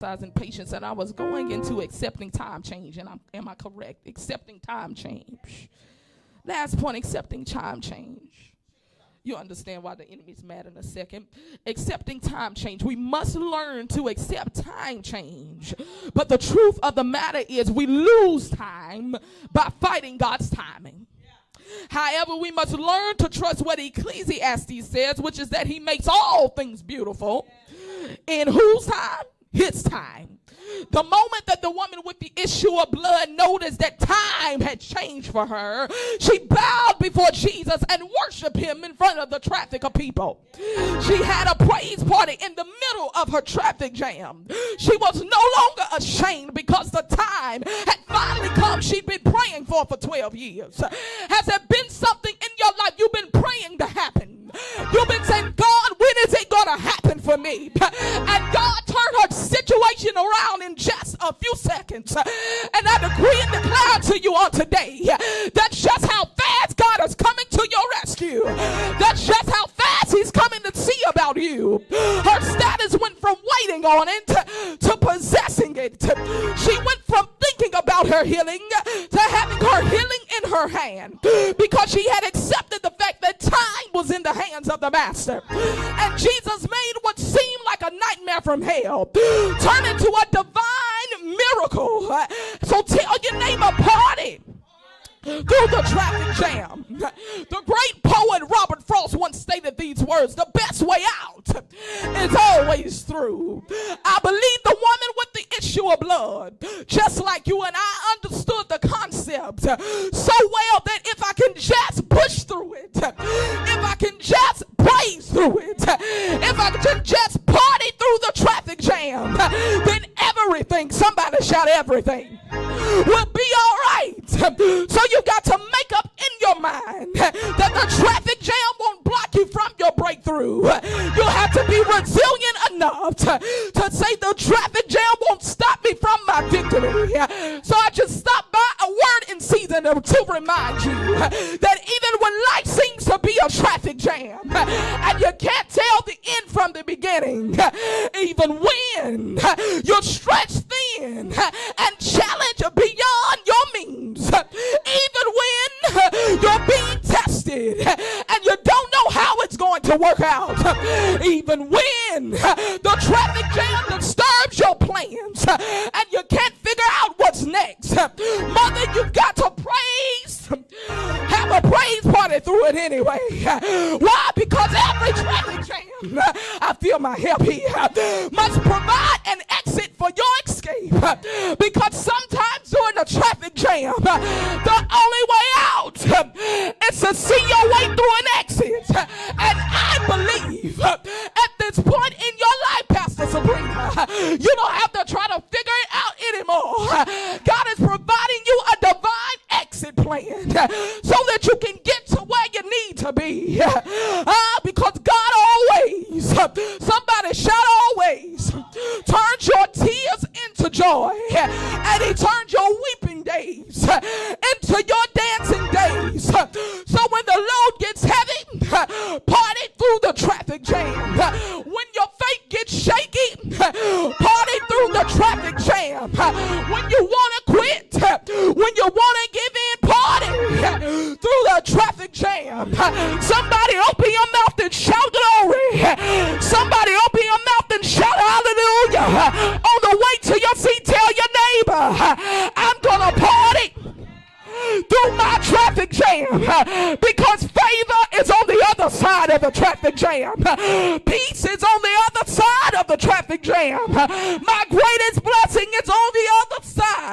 exercising patience, and I was going into accepting time change. And am I correct? Accepting time change. Last point, accepting time change. You understand why the enemy's mad in a second. Accepting time change. We must learn to accept time change. But the truth of the matter is we lose time by fighting God's timing. However, we must learn to trust what Ecclesiastes says, which is that he makes all things beautiful. In whose time? His time. The moment that the woman with the issue of blood noticed that time had changed for her, she bowed before Jesus and worshiped him in front of the traffic of people. She had a praise party in the middle of her traffic jam. She was no longer ashamed because the time had finally come she'd been praying for 12 years. Has there been something in your life you've been praying to happen? You've been saying, God, when is it going to happen for me? And God turned her situation around in just a few seconds. And I decree and declare to you on today, that's just how fast God is coming to your rescue. That's just how fast he's coming to see about you. Her status went from waiting on it to possessing it. She went from thinking about her healing to having her healing in her hand, because she had accepted the fact that time was in the hands of the master. And Jesus made what seemed like a nightmare from hell turn into a divine miracle. So tell your neighbor, party through the traffic jam. The great poet Robert Frost once stated these words: the best way out is always through. I believe the woman with the issue of blood, just like you and I, understood the concept so well that if I can just push through it, if I can just praise through it, if I can just party through the traffic jam, then everything, somebody shout everything, will be all right. So you got to make up in your mind that the traffic jam won't block you from your breakthrough. You'll have to be resilient enough to say the traffic jam won't stop me from my victory. So I just stopped by a word in season to remind you that even when life seems to be a traffic jam and you can't tell the end from the beginning, even when you're stretched thin and challenged beyond your means, even when you're being tested and you don't know how it's going to work out, even when the traffic jam disturbs your plans and you can't figure out what's next, mother, you've got to praise, have a praise party through it anyway. Why? Because every traffic jam, I feel my help here, must provide an exit for your escape, because sometimes during the traffic jam, the only way out is to see your way through an exit. And I believe at this point in your life, Pastor Sabrina, you don't have to try to figure it out anymore. God is providing you a divine exit plan so that you can get to where you need to be. Because God always, somebody shout always, turns your tears into joy, and he turns your weeping days into your dancing days. So when the load gets heavy, party through the traffic jam. When your faith gets shaky, party through the traffic jam. When you want to quit, when you want to give in, party through the traffic jam. Somebody open your mouth and shout glory. Somebody open your mouth and shout hallelujah. On the way to your seat, tell your neighbor, I'm gonna party through my traffic jam, because favor is on the other side of the traffic jam. Peace is on the other side of the traffic jam. My greatest blessing is on the other side.